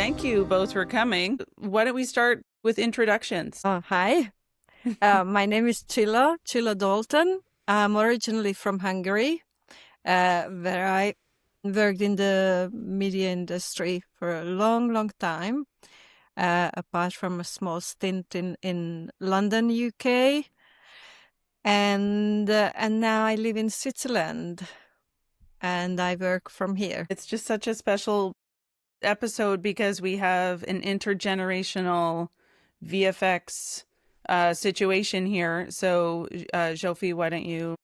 thank you both for coming. Why don't we start with introductions? Hi, my name is Csilla Dalton. I'm originally from Hungary, where I worked in the media industry for a long, long time, apart from a small stint in London, UK. And now I live in Switzerland, and I work from here. It's just such a special episode because we have an intergenerational VFX situation here. So, Zsófi, why don't you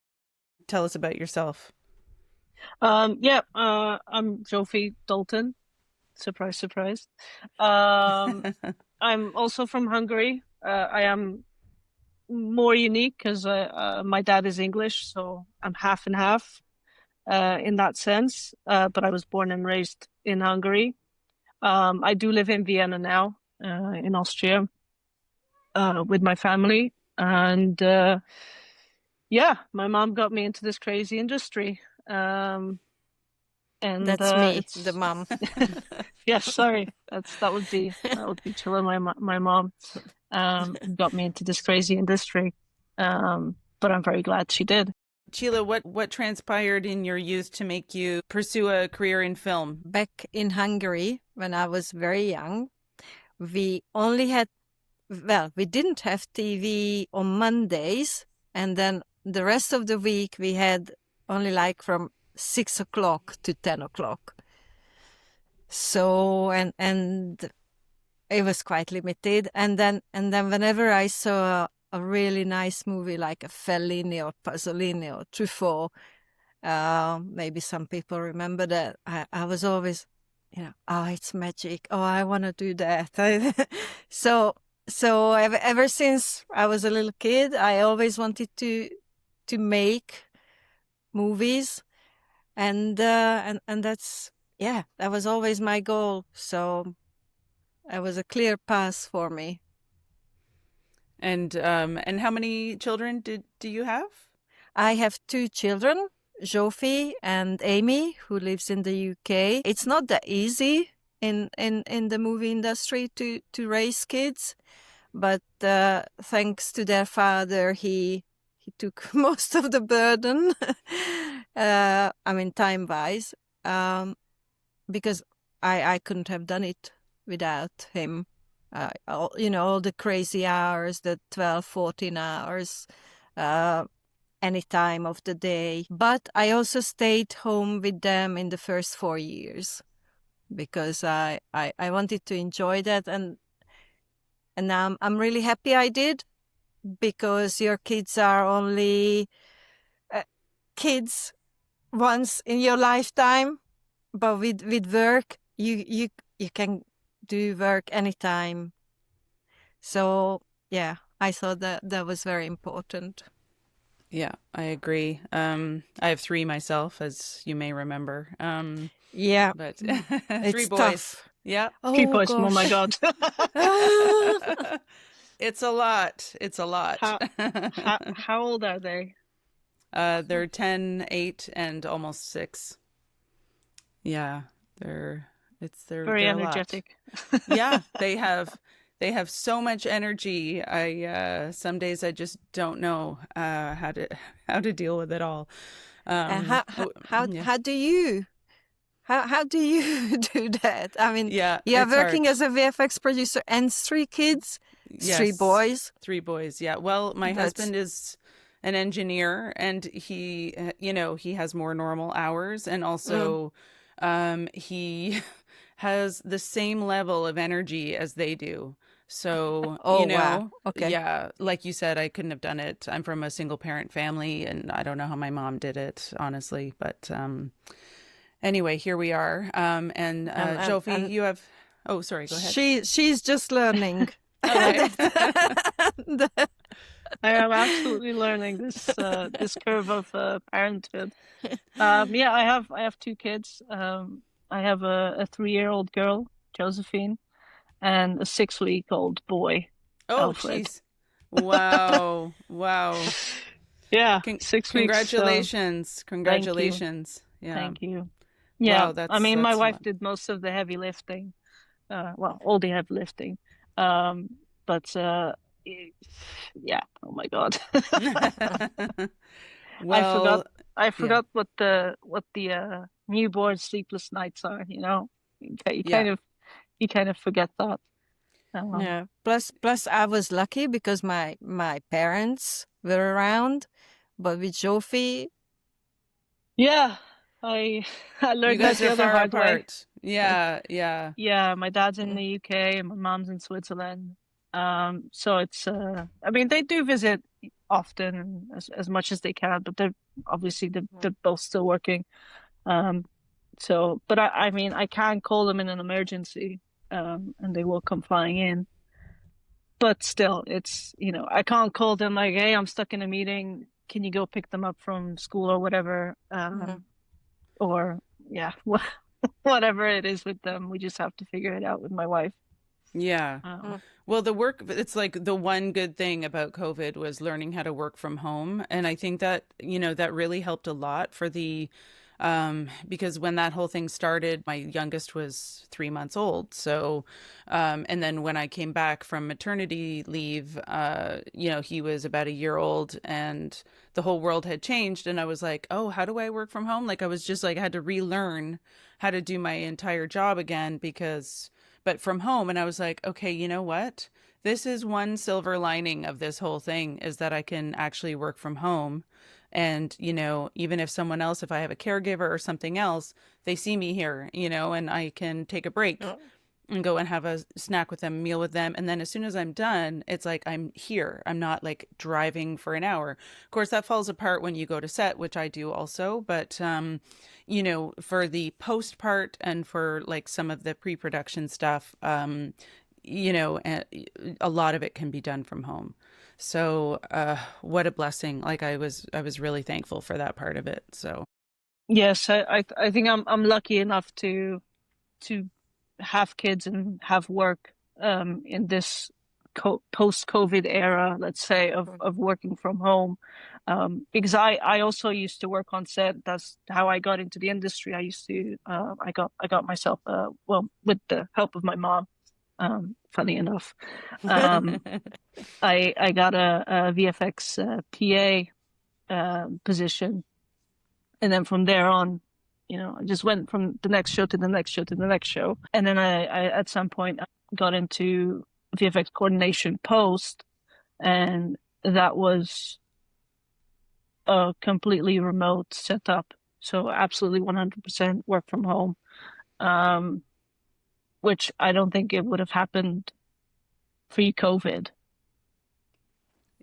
tell us about yourself? I'm Zsófi Dalton. Surprise, surprise. I'm also from Hungary. I am more unique because my dad is English, so I'm half and half in that sense. But I was born and raised in Hungary. I do live in Vienna now, in Austria, with my family. And yeah, my mom got me into this crazy industry. And That's me, the mom. Yes, sorry. That would be Csilla, my mom. Got me into this crazy industry. But I'm very glad she did. Csilla, what transpired in your youth to make you pursue a career in film? Back in Hungary, when I was very young, we only had, we didn't have TV on Mondays, and then the rest of the week we had only like from 6 o'clock to 10 o'clock. So, and it was quite limited. And then whenever I saw a really nice movie like a Fellini or Pasolini or Truffaut, maybe some people remember that, I was always, oh, it's magic. Oh, I want to do that. So ever since I was a little kid, I always wanted to make movies. And that's, that was always my goal. So it was a clear path for me. And how many children do you have? I have 2 children, Zsófi and Amy, who lives in the UK. It's not that easy in the movie industry to raise kids, but thanks to their father, he took most of the burden. Time-wise, because I couldn't have done it without him. All the crazy hours, the 12, 14 hours, any time of the day. But I also stayed home with them in the first 4 years because I wanted to enjoy that. And now I'm really happy I did, because your kids are only kids once in your lifetime, but with work you can do work anytime. So I thought that was very important. Yeah, I agree. I have 3 myself, as you may remember. But 3 boys. Tough. Yeah. Oh, 3 boys. gosh. Oh my God. It's a lot. It's a lot. How old are they? They're 10, 8, and almost 6. Yeah, they're Very energetic. Yeah, they have so much energy. Some days I just don't know how to deal with it all. How do you do that? I mean, yeah, you are working hard. as a VFX producer and 3 kids, Yes, 3 boys. 3 boys. Yeah. Well, my husband is an engineer, and he has more normal hours, and also he has the same level of energy as they do. So, Wow. Okay. yeah, like you said, I couldn't have done it. I'm from a single parent family, and I don't know how my mom did it, honestly. But anyway, here we are. Zsófi, you have... Oh, sorry, go ahead. She's just learning. Okay. I am absolutely learning this curve of parenthood. I have 2 kids. I have a 3-year-old girl, Josephine, and a 6-week-old boy, Oh, Alfred. jeez. Wow. Wow. Yeah, 6 weeks. Congratulations. Yeah. Thank you. Yeah, Wow, my that's wife did most of the heavy lifting. well, all the heavy lifting. Um, but yeah, oh my God. I forgot Well, I yeah, forgot what the newborn sleepless nights are, you know. You yeah. kind of forget that. Um, Yeah. Plus, I was lucky because my parents were around, but with Zsófi, yeah, I I You learned that guys the are other far hard way. apart. Yeah, yeah. Yeah, my dad's in mm, the UK and my mom's in Switzerland. So it's I mean they do visit often as much as they can, but they're both still working. Um, so but I mean I can call them in an emergency, and they will come flying in. But still, it's I can't call them like, hey, I'm stuck in a meeting. Can you go pick them up from school or whatever? mm, Or yeah, whatever it is with them, we just have to figure it out with my wife. Yeah. mm, Well, it's like the one good thing about COVID was learning how to work from home. And I think that, that really helped a lot because when that whole thing started, my youngest was 3 months old. So, and then when I came back from maternity leave, he was about a year old and the whole world had changed. And I was like, oh, how do I work from home? Like, I was just like, I had to relearn how to do my entire job again but from home. And I was like, okay, you know what? This is one silver lining of this whole thing is that I can actually work from home. And, even if someone else, if I have a caregiver or something else, they see me here, and I can take a break mm. and go and have a snack with them, meal with them. And then as soon as I'm done, it's like I'm here. I'm not like driving for an hour. Of course, that falls apart when you go to set, which I do also. But, for the post part and for like some of the pre production stuff, a lot of it can be done from home. So, what a blessing. Like I was really thankful for that part of it. So, Yes, I think I'm lucky enough to have kids and have work in this co post-COVID era, let's say, of working from home. Because I also used to work on set. That's how I got into the industry. I got myself well, with the help of my mom. Funny enough, um, I got a VFX PA position, and then from there on, I just went from the next show to the next show to the next show. And then I at some point got into VFX coordination post, and that was a completely remote setup. So absolutely 100% work from home, um, which I don't think it would have happened pre-COVID.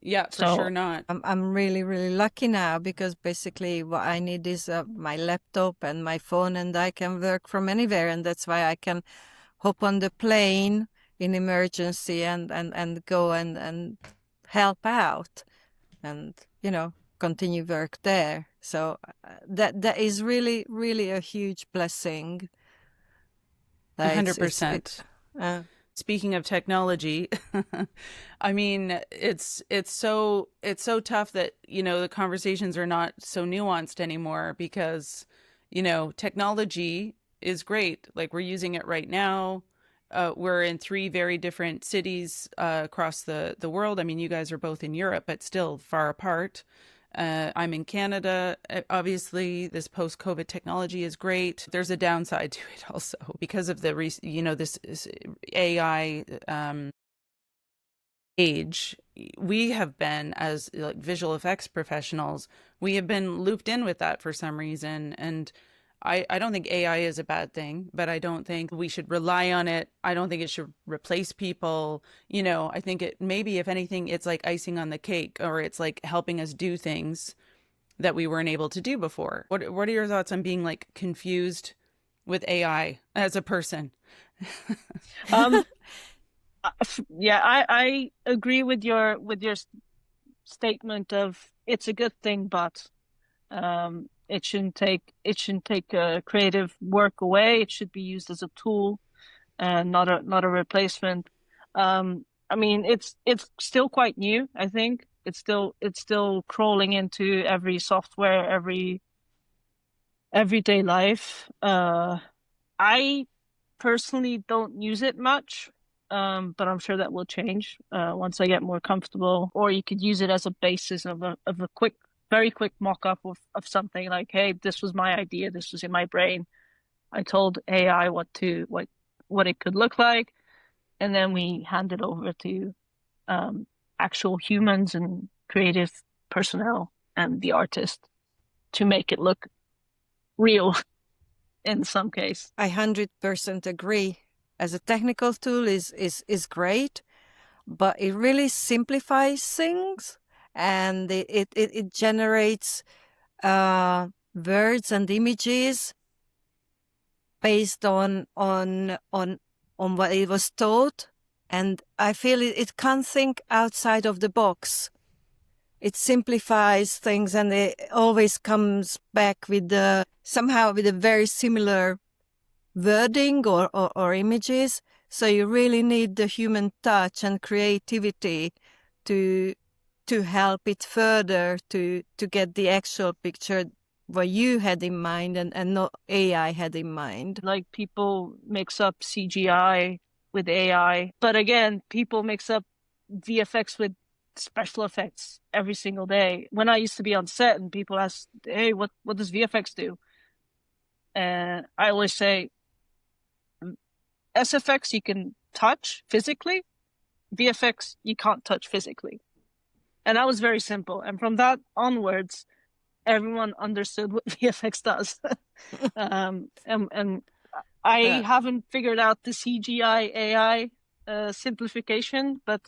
yeah, for sure So not. I'm really really lucky now because basically what I need is my laptop and my phone, and I can work from anywhere, and that's why I can hop on the plane in emergency and go and help out and continue work there. So that is really really a huge blessing. It's it 100%. uh, Speaking of technology, I mean, it's so tough that, the conversations are not so nuanced anymore because, technology is great. Like we're using it right now. We're in three very different cities across the world. I mean, you guys are both in Europe, but still far apart. I'm in Canada. Obviously, this post-COVID technology is great. There's a downside to it also because of this AI age. We have been, as like visual effects professionals, we have been looped in with that for some reason. And I don't think AI is a bad thing, but I don't think we should rely on it. I don't think it should replace people. I think it maybe, if anything, it's like icing on the cake, or it's like helping us do things that we weren't able to do before. What are your thoughts on being like confused with AI as a person? um, yeah, I agree with your statement of it's a good thing, but it shouldn't take creative work away. It should be used as a tool and not a replacement. I mean, it's still quite new. I think it's still crawling into every software, every everyday life. I personally don't use it much, but I'm sure that will change once I get more comfortable. Or you could use it as a basis of a very quick mock-up of something like, hey, this was my idea, this was in my brain. I told AI what it could look like, and then we hand it over to actual humans and creative personnel and the artist to make it look real in some case. I 100% agree. As a technical tool is great, but it really simplifies things, and it generates words and images based on what it was taught, and I feel it can't think outside of the box. It simplifies things, and it always comes back with somehow with a very similar wording or images. So you really need the human touch and creativity to help it further to get the actual picture what you had in mind and not AI had in mind. Like, people mix up CGI with AI, but again, people mix up VFX with special effects every single day. When I used to be on set and people ask, hey, what does VFX do? And I always say, SFX you can touch physically, VFX you can't touch physically. And that was very simple. And from that onwards, everyone understood what VFX does. And I haven't figured out the CGI AI simplification, but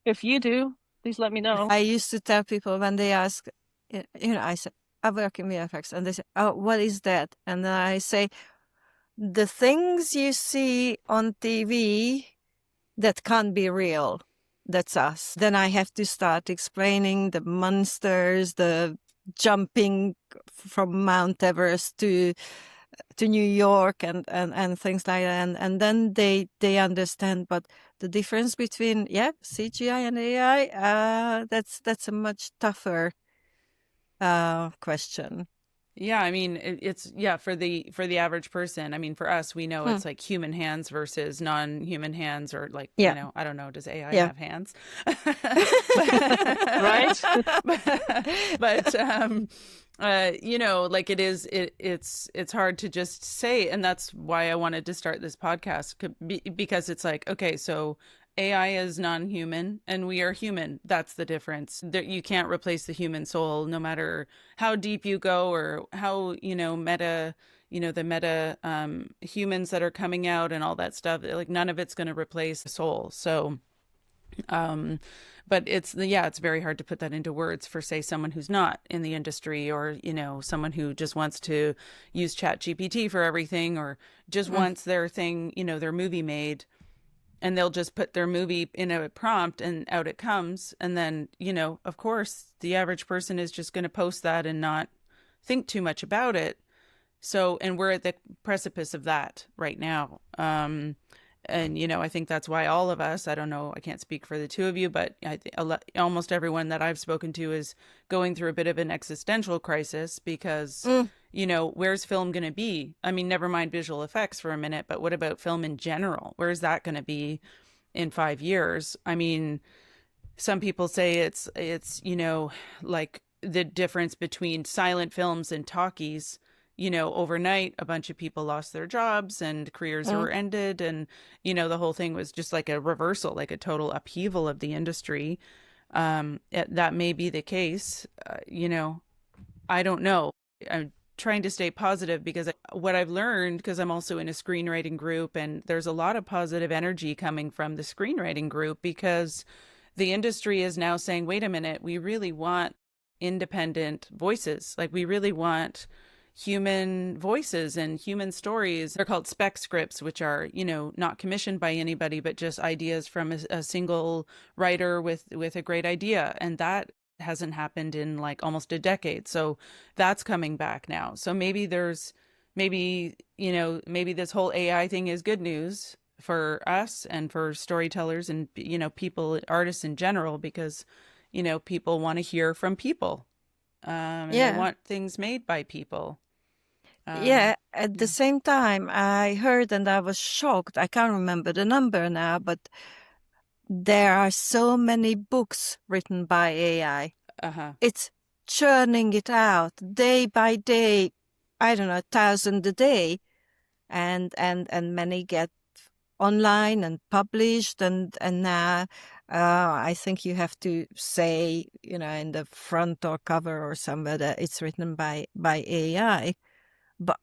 if you do, please let me know. I used to tell people when they ask, I said, I work in VFX, and they say, oh, what is that? And then I say, the things you see on TV that can't be real, that's us. Then I have to start explaining the monsters, the jumping from Mount Everest to New York and things like that. And then they understand. But the difference between, CGI and AI, that's a much tougher question. Yeah, I mean, it's for the average person. I mean, for us, we know it's like human hands versus non-human hands, or like, I don't know, does AI have hands? Right? But like it's hard to just say, and that's why I wanted to start this podcast, because it's like, okay, so AI is non-human and we are human. That's the difference. You can't replace the human soul, no matter how deep you go or how, meta, the meta humans that are coming out and all that stuff. Like, none of it's going to replace the soul. So, but it's very hard to put that into words for, say, someone who's not in the industry, or, someone who just wants to use ChatGPT for everything, or just wants their thing, their movie made. And they'll just put their movie in a prompt and out it comes. And then, of course, the average person is just going to post that and not think too much about it. So, and we're at the precipice of that right now. And, I think that's why all of us, I don't know, I can't speak for the two of you, but almost everyone that I've spoken to is going through a bit of an existential crisis, because, where's film going to be? I mean, never mind visual effects for a minute, but what about film in general? Where's that going to be in 5 years? I mean, some people say it's, like the difference between silent films and talkies. Overnight, a bunch of people lost their jobs and careers were ended. And, the whole thing was just like a reversal, like a total upheaval of the industry. That may be the case. I don't know. I'm trying to stay positive, because what I've learned, because I'm also in a screenwriting group, and there's a lot of positive energy coming from the screenwriting group, because the industry is now saying, wait a minute, we really want independent voices. Like, we really want human voices and human stories. They're called spec scripts, which are, not commissioned by anybody, but just ideas from a single writer with a great idea. And that hasn't happened in like almost a decade. So that's coming back now. So maybe maybe this whole AI thing is good news for us and for storytellers and, people, artists in general, because, people want to hear from people. And they want things made by people. Yeah, at the Yeah. same time, I heard and I was shocked. I can't remember the number now, but there are so many books written by AI. Uh-huh. It's churning it out day by day. I don't know, 1,000 a day, and many get online and published, and now I think you have to say, in the front or cover or somewhere that it's written by AI, but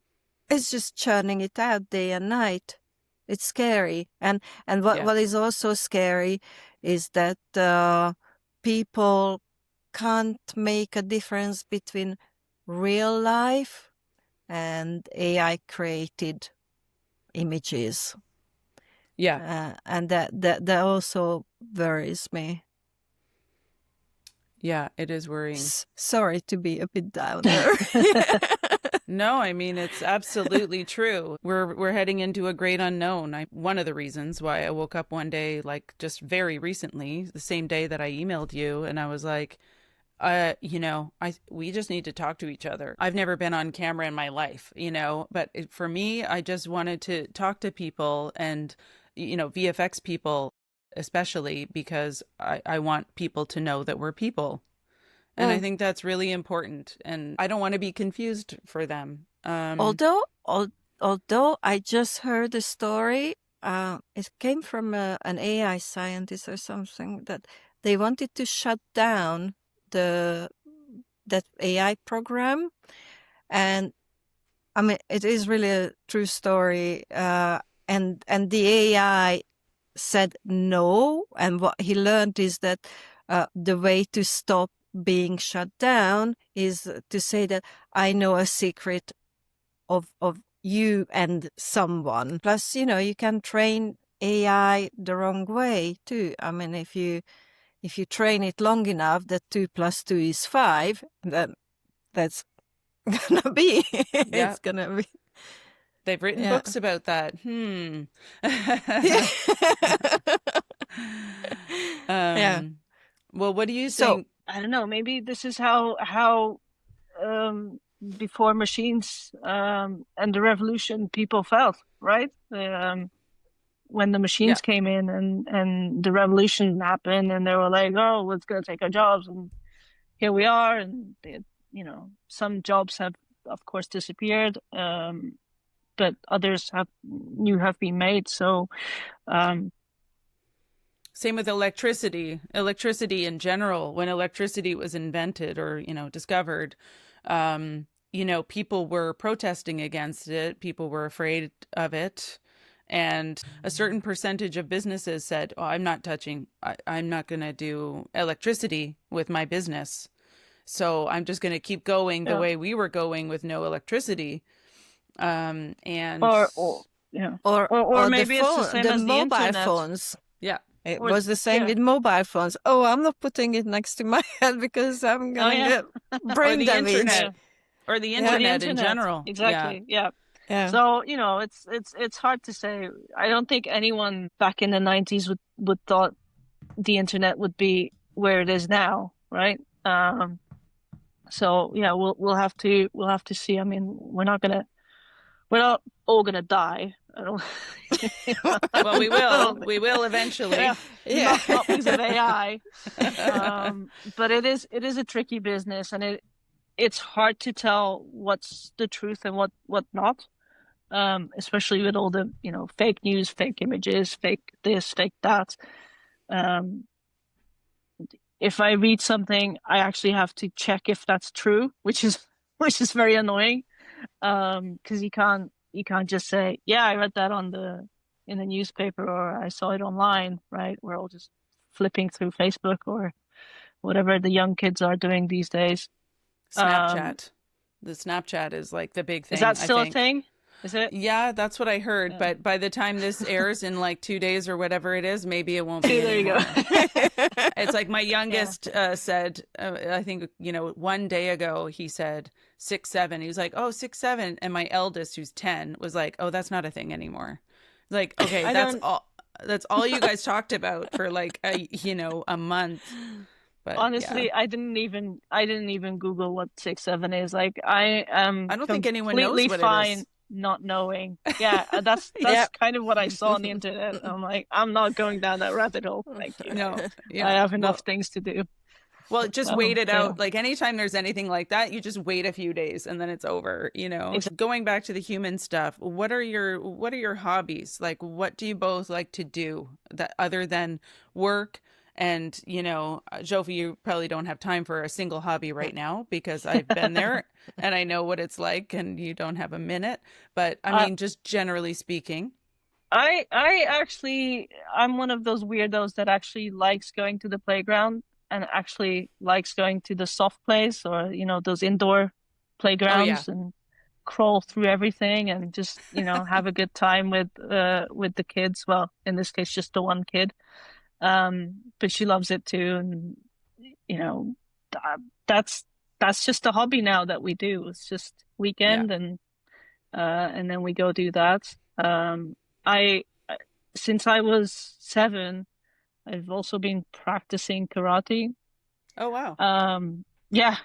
it's just churning it out day and night. It's scary, and Yeah. what is also scary is that people can't make a difference between real life and AI created images. Yeah. And that also worries me. Yeah, it is worrying. Sorry to be a bit downer. No, I mean, it's absolutely true. We're heading into a great unknown. One of the reasons why I woke up one day, like just very recently, the same day that I emailed you, and I was like, we just need to talk to each other. I've never been on camera in my life, but for me, I just wanted to talk to people and, VFX people, especially because I want people to know that we're people. And I think that's really important. And I don't want to be confused for them. Although I just heard a story, it came from an AI scientist or something, that they wanted to shut down that AI program, and I mean it is really a true story. And the AI said no, and what he learned is that the way to stop being shut down is to say that I know a secret of you and someone. Plus, you can train AI the wrong way too. I mean, if you train it long enough that 2 + 2 is 5, then that's gonna be Yeah. it's gonna be. They've written books about that. Yeah. Well, what do you So, think? I don't know. Maybe this is how before machines and the revolution people felt, right? When the machines Yeah. came in and the revolution happened, and they were like, "Oh, it's gonna take our jobs," and here we are. And some jobs have, of course, disappeared, but others have been made. So. Same with electricity. Electricity in general, when electricity was invented or, discovered, people were protesting against it. People were afraid of it. And a certain percentage of businesses said, oh, I'm not I'm not going to do electricity with my business. So I'm just going to keep going the way we were going with no electricity. And or maybe it's the same as the mobile internet. phones. Yeah. It was the same with mobile phones. Oh, I'm not putting it next to my head because I'm going to get brain damage. Or the internet in general. Exactly. Yeah. So, it's hard to say. I don't think anyone back in the 90s would thought the internet would be where it is now, right? So yeah, we'll have to see. I mean, we're not all gonna die. I don't. Well, we will. We will eventually. Yeah. Not because of AI. But it is a tricky business, and it's hard to tell what's the truth and what not. Especially with all the fake news, fake images, fake this, fake that. If I read something, I actually have to check if that's true, which is very annoying. Because you can't just say, yeah, I read that in the newspaper, or I saw it online, right? We're all just flipping through Facebook or whatever the young kids are doing these days. Snapchat. The Snapchat is like the big thing. Is that still a thing? Is it? Yeah, that's what I heard. Yeah. But by the time this airs in like 2 days or whatever it is, maybe it won't be. There you go. It's like my youngest said, I think, 1 day ago, he said 6, 7. He was like, oh, 6, 7. And my eldest, who's 10, was like, oh, that's not a thing anymore. Like, okay, that's all you guys talked about for like a month. But yeah, Honestly, I didn't even Google what 6-7 is. Like I am I don't think anyone knows completely what it fine is. not knowing. Yeah, that's Yeah. kind of what I saw on the internet. I'm like, I'm not going down that rabbit hole. Thank you. No, I yeah. have enough Well, things to do. well, just wait it Yeah, out. Like anytime there's anything like that, you just wait a few days and then it's over, you know. exactly. Going back to the human stuff, what are your hobbies? Like what do you both like to do that other than work? And, you know, Zsófi, you probably don't have time for a single hobby right now because I've been there and I know what it's like and you don't have a minute. But I Uh, mean, just generally speaking. I actually I'm one of those weirdos that actually likes going to the playground and actually likes going to the soft plays, or those indoor Oh yeah. playgrounds, and crawl through everything and just have a good time with the kids. Well, in this case, just the one kid. But she loves it too, and you know th- that's that's just a hobby now that we do. It's just Yeah. weekend, and then we go do that. I Since I was 7, I've also been practicing karate. Oh wow. Yeah,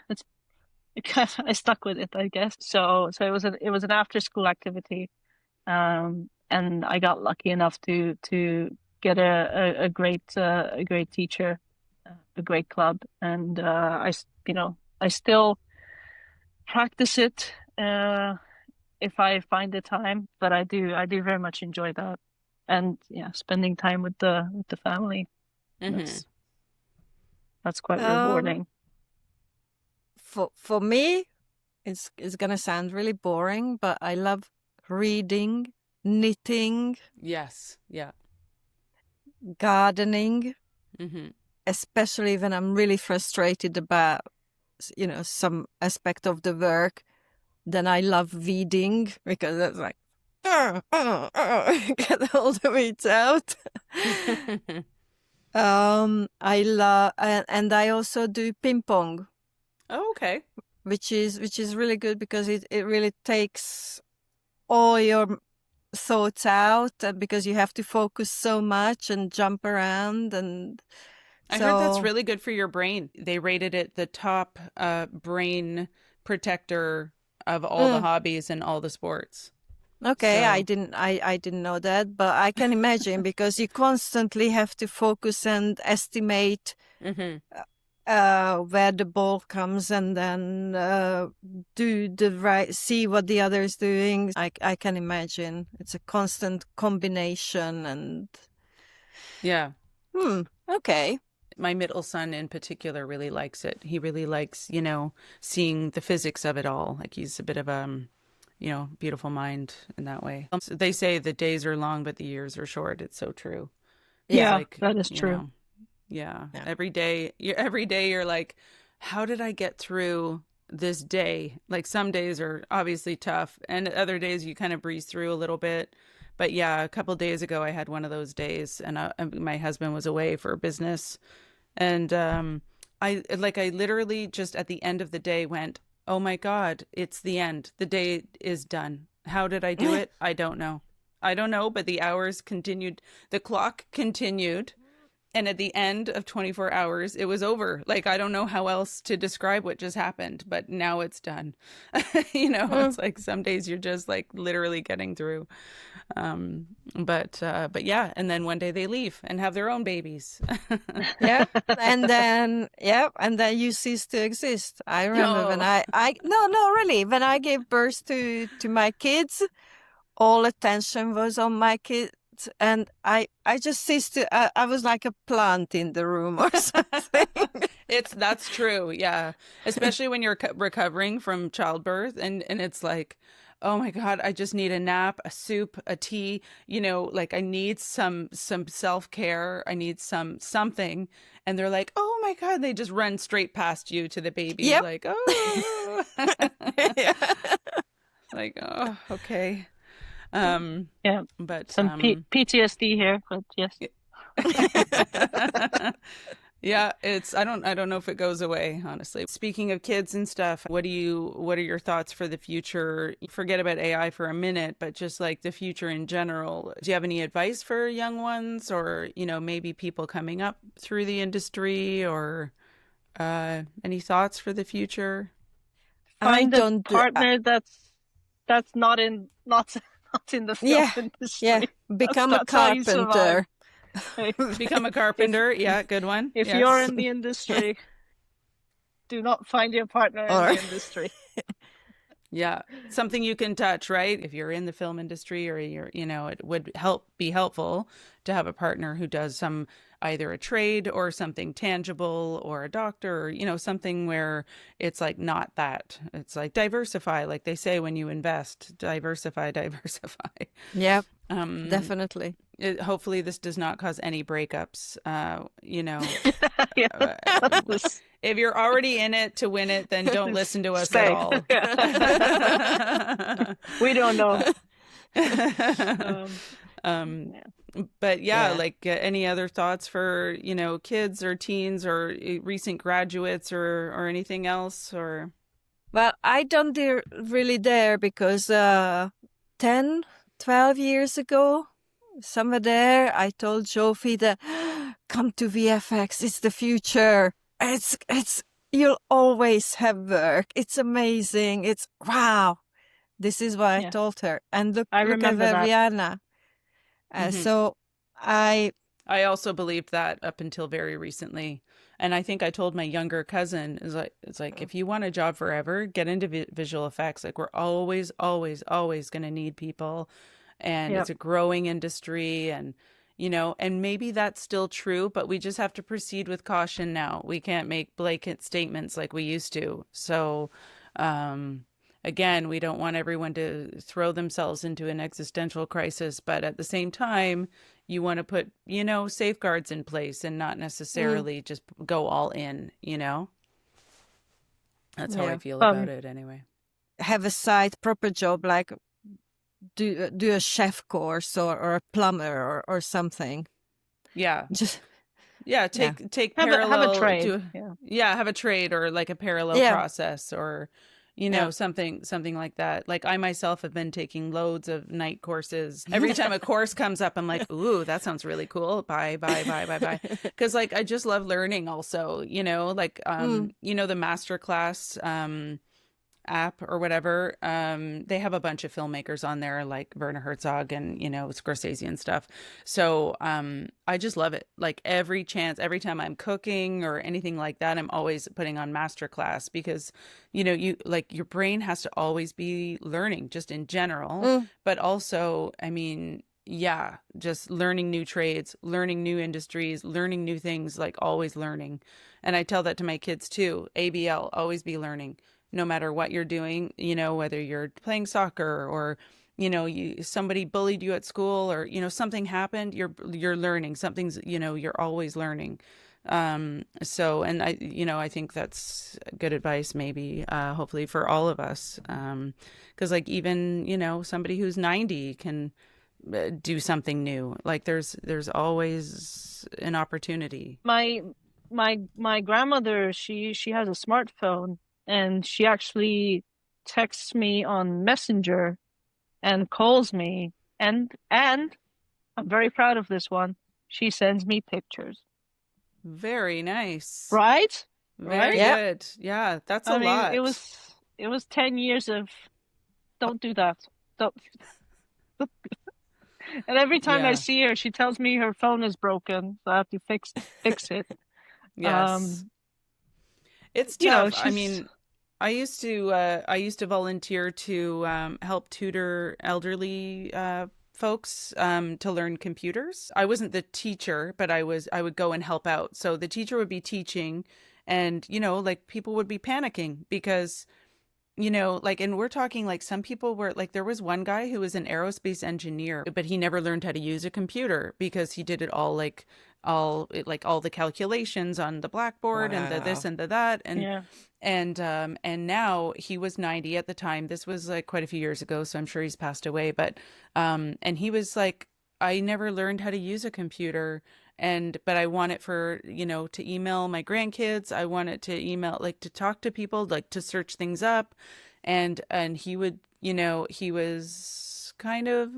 I stuck with it, I guess. So it was an after school activity. And I got lucky enough to get a great teacher, a great club, and I still practice it if I find the time, but I do very much enjoy that, and yeah, spending time with the family. Mm-hmm. That's that's quite Um, rewarding. for me, it's gonna sound really boring, but I love reading, knitting, Yes. Yeah. gardening, Mm-hmm. especially when I'm really frustrated about, some aspect of the work. Then I love weeding because it's like, get all the weeds out. I love, and I also do ping pong, Oh, okay. which is really good because it really takes all your thoughts out, because you have to focus so much and jump around, and I heard that's so really good for your brain. They rated it the top brain protector of all the mm, hobbies and all the sports. okay, I So, didn't I didn't know that, but I can imagine because you constantly have to focus and estimate hmm where the ball comes, and then do the right, see what the other is doing. I can imagine it's a constant combination, and yeah. okay. My middle son in particular really likes it. He really likes, seeing the physics of it all. Like he's a bit of beautiful mind in that way. So they say the days are long, but the years are short. It's so true. It's Yeah, Yeah, like, that is true. yeah, yeah. every day you're like, how did I get through this day? Like some days are obviously tough and other days you kind of breeze through a little bit. But yeah, a couple days ago I had one of those days and my husband was away for business and I literally just at the end of the day went, "Oh my God, it's the end. The day is done. How did I do it? I don't know. I don't know, but the hours continued. The clock continued, and at the end of 24 hours, it was over. Like I don't know how else to describe what just happened, but now it's done. Mm. It's like some days you're just like literally getting through. But yeah, and then one day they leave and have their own babies. Yeah, and then you cease to exist. I remember when No. I no, no, really, when I gave birth to my kids, all attention was on my kids, and I just ceased to. I was like a plant in the room or something. That's true. Yeah. Especially when you're recovering from childbirth and it's like, oh my God, I just need a nap, a soup, a tea, like I need some self-care. I need something. And they're like, "Oh my God," they just run straight past you to the baby Yep. like, "Oh." Yeah. Like, "Oh, okay." Yeah, But some PTSD here, but yes. Yeah, I don't know if it goes away, honestly. Speaking of kids and stuff, what are your thoughts for the future? Forget about AI for a minute, but just like the future in general. Do you have any advice for young ones or, maybe people coming up through the industry or Any thoughts for the future? Find a partner that's not in the film industry. Yeah, become a That's how you survive. carpenter. Become a carpenter. Yeah, good one. If Yes. you're in the industry, do not find your partner in the industry. Yeah, something you can touch, right? If you're in the film industry, or you're, it would be helpful to have a partner who does either a trade or something tangible, or a doctor, or, something where it's like not that. It's like diversify, like they say when you invest, diversify. Yeah, definitely. Hopefully this does not cause any breakups. If you're already in it to win it, then don't listen to us at all. We don't know. But like any other thoughts for, kids or teens or recent graduates or anything else? Or well, I don't really dare, because 10, 12 years ago, somewhere there, I told Zsófi that come to VFX, it's the future. It's you'll always have work. It's amazing. It's wow. This is what I told her. And look at where we are now. So I also believed that up until very recently. And I think I told my younger cousin, it's like if you want a job forever, get into visual effects. Like we're always, always, always going to need people. And it's a growing industry, and and maybe that's still true, but we just have to proceed with caution now. We can't make blanket statements like we used to. So, again, we don't want everyone to throw themselves into an existential crisis, but at the same time, you want to put, safeguards in place and not necessarily just go all in, That's how I feel about it anyway. Have a side proper job, like do a chef course or a plumber or something. Yeah. Just take have parallel a trade. Have a trade, or like a parallel process, or something like that. Like I myself have been taking loads of night courses. Every time a course comes up, I'm like, ooh, that sounds really cool. Bye. Because like I just love learning also, like the masterclass app or whatever, they have a bunch of filmmakers on there, like Werner Herzog and Scorsese and stuff. So I just love it. Like every time I'm cooking or anything like that, I'm always putting on masterclass, because you like your brain has to always be learning, just in general, but also, I mean, just learning new trades, learning new industries, learning new things, like always learning. And I tell that to my kids too. ABL, always be learning. No matter what you're doing, whether you're playing soccer or, somebody bullied you at school, or, something happened, you're learning. Something's, you're always learning. So, and I think that's good advice, maybe, hopefully for all of us. 'Cause like even, somebody who's 90 can do something new. Like there's always an opportunity. My grandmother, she has a smartphone. And she actually texts me on Messenger and calls me. And I'm very proud of this one. She sends me pictures. Very nice. Right? Very good. Yeah, that's a lot. It was 10 years of don't do that. Don't. And every time I see her, she tells me her phone is broken, so I have to fix it. Yes. It's tough. I mean, I used to volunteer to help tutor elderly folks to learn computers. I wasn't the teacher, but I would go and help out. So the teacher would be teaching, and like people would be panicking because like, and we're talking like some people were like, there was one guy who was an aerospace engineer, but he never learned how to use a computer because he did it all all the calculations on the blackboard and the this and the that. And now he was 90 at the time. This was like quite a few years ago, so I'm sure he's passed away. But and he was like, I never learned how to use a computer, but I want it for to email my grandkids. I want it to email, like, to talk to people, like to search things up, and he would he was kind of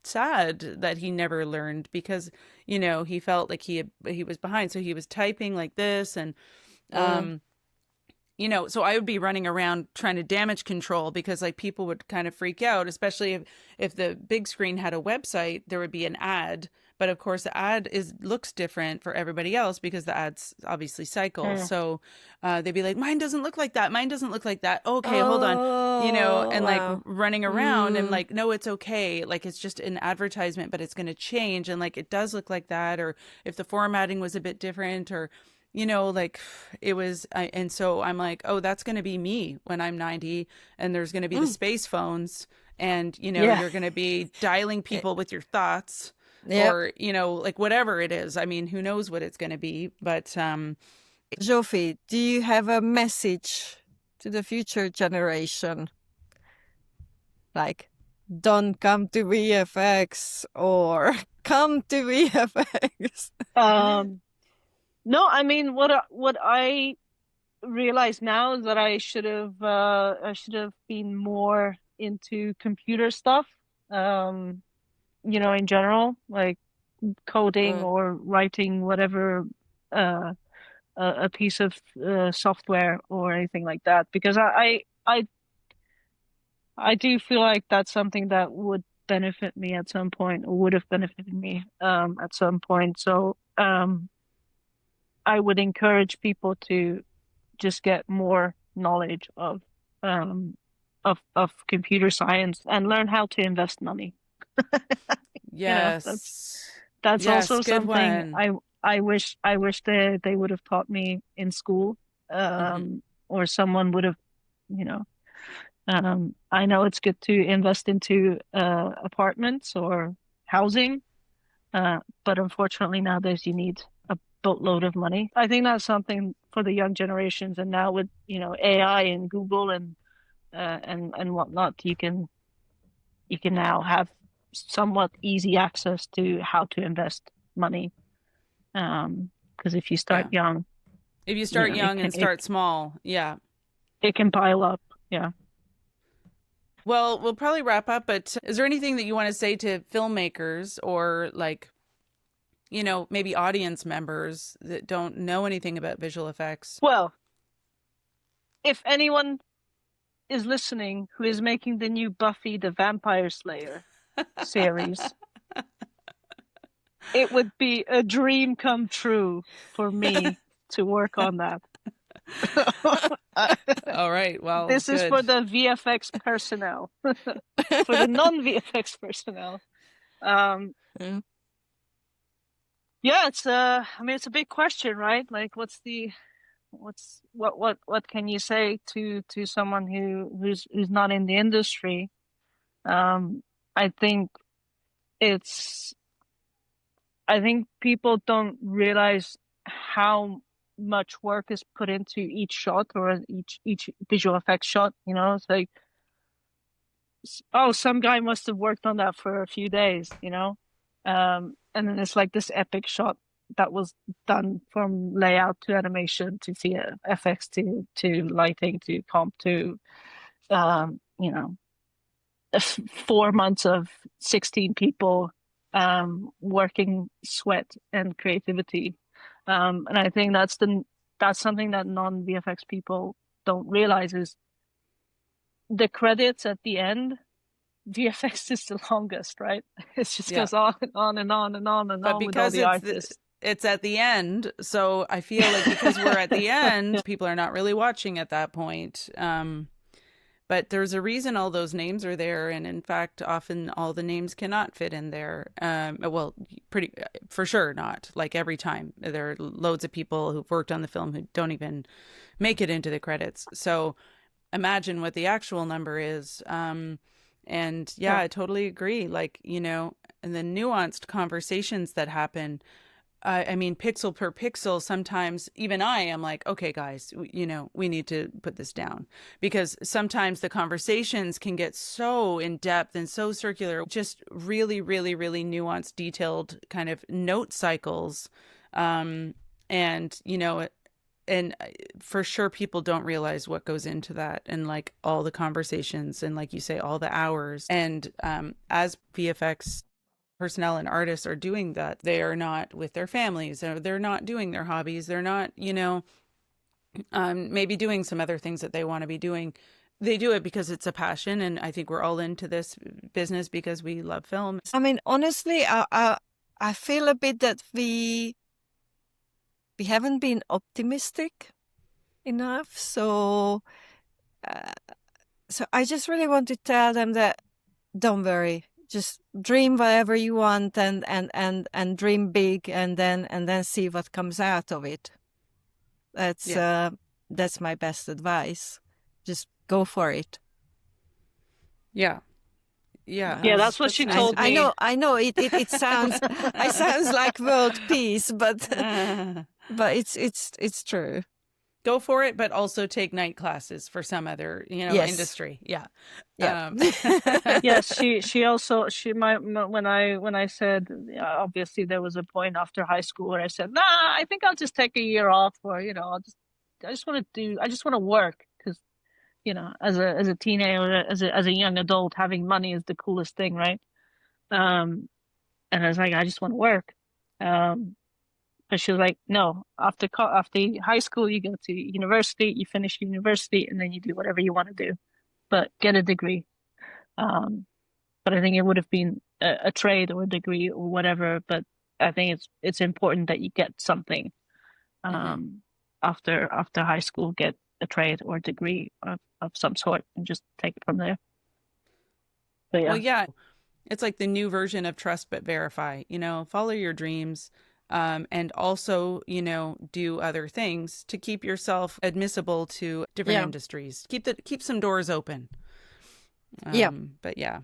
sad that he never learned because he felt like he was behind. So he was typing like this, and You know, so I would be running around trying to damage control because like people would kind of freak out, especially if the big screen had a website, there would be an ad. But of course, the ad looks different for everybody else because the ads obviously cycle. So they'd be like, mine doesn't look like that. Mine doesn't look like that. Okay, hold on. You know, and like Wow. running around and like, no, it's okay. Like it's just an advertisement, but it's going to change. And like it does look like that. Or if the formatting was a bit different or you know, like it was, and so I'm like, oh, that's going to be me when I'm 90, and there's going to be the space phones, and you know, you're going to be dialing people with your thoughts, Yep. or you know, like whatever it is. I mean, who knows what it's going to be? But Zsófi, do you have a message to the future generation? Like, don't come to VFX or come to VFX. No, I mean what I realize now is that I should have been more into computer stuff. You know, in general, like coding or writing whatever a piece of software or anything like that, because I do feel like that's something that would benefit me at some point, or would have benefited me at some point. So I would encourage people to just get more knowledge um of computer science and learn how to invest money. You know, that's yes, also good something one. I wish they would have taught me in school, or someone would have, you know. I know it's good to invest into apartments or housing, but unfortunately nowadays you need a boatload of money. I think that's something for the young generations, and now with, you know, AI and Google and whatnot, you can now have somewhat easy access to how to invest money. Because if you start Yeah, young, if you you start know, young and start small, yeah. it can pile up. Yeah. Well, we'll probably wrap up, but is there anything that you want to say to filmmakers or like, you know, maybe audience members that don't know anything about visual effects? Well, if anyone is listening who is making the new Buffy the Vampire Slayer series, it would be a dream come true for me to work on that. All right. Well, This is good. for the VFX personnel, for the non-VFX personnel. Yeah, it's I mean, it's a big question, right? Like, what can you say to someone who's not in the industry? I think it's I think people don't realize how much work is put into each shot or each visual effects shot. You know, it's like, oh, some guy must have worked on that for a few days, you know? And then it's like this epic shot that was done from layout to animation to FX to lighting to comp to you know, 4 months of 16 people working sweat and creativity. And I think that's something that non-VFX people don't realize is the credits at the end. VFX is the longest, right? It just Yeah. goes on and on and on and on and But on with all because the artists. it's at the end, so I feel like because we're at the end, people are not really watching at that point. But there's a reason all those names are there, and in fact, often all the names cannot fit in there. Well, pretty for sure not. Like every time, there are loads of people who've worked on the film who don't even make it into the credits. So imagine what the actual number is. And yeah, Yeah. I totally agree. Like, you know, and the nuanced conversations that happen. I mean, pixel per pixel, sometimes even I am like, okay, guys, you know, we need to put this down because sometimes the conversations can get so in depth and so circular, just really, really, really nuanced, detailed kind of note cycles. And, you know, and for sure people don't realize what goes into that and like all the conversations and like you say all the hours and as VFX personnel and artists are doing that, they are not with their families or they're not doing their hobbies, they're not, you know, maybe doing some other things that they want to be doing. They do it because it's a passion, and I think we're all into this business because we love film. I mean, honestly, I feel a bit that we haven't been optimistic enough. So I just really want to tell them that don't worry, just dream whatever you want and dream big, and then see what comes out of it. That's my best advice. Just go for it. Yeah. That's what she told me. I know. It sounds like world peace, but it's true. Go for it, but also take night classes for some other, industry. Yeah. Yes, she also when I said, obviously there was a point after high school where I said, nah, I think I'll just take a year off, or I just want to work, because as a teenager, as a young adult, having money is the coolest thing, right? And I was like, I just want to work. But she was like, no, after high school, you go to university, you finish university, and then you do whatever you want to do, but get a degree. But I think it would have been a trade or a degree or whatever. But I think it's important that you get something after high school, get a trade or a degree of some sort, and just take it from there. But yeah. Well, yeah, it's like the new version of trust but verify. Follow your dreams. And also, do other things to keep yourself admissible to different industries. Keep some doors open. But yeah.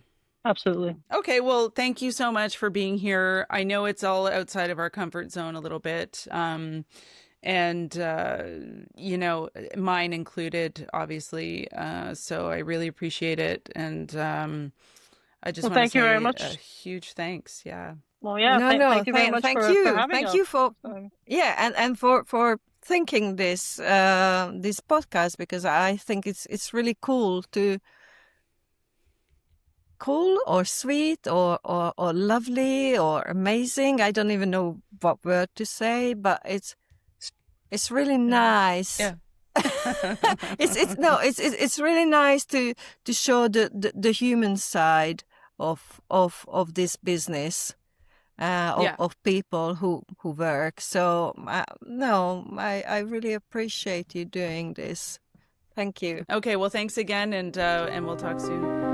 Absolutely. Okay, well, thank you so much for being here. I know it's all outside of our comfort zone a little bit. And, mine included, obviously. So I really appreciate it. And I just want to thank you say very much. A huge thanks. Yeah. Well, yeah. Thank you very much for having thank us. you for and for thinking this podcast, because I think it's really cool or sweet or lovely or amazing. I don't even know what word to say, but it's really nice. Yeah. It's really nice to show the human side of this business. Of people who work. So I really appreciate you doing this. Thank you. Okay, well, thanks again, and we'll talk soon.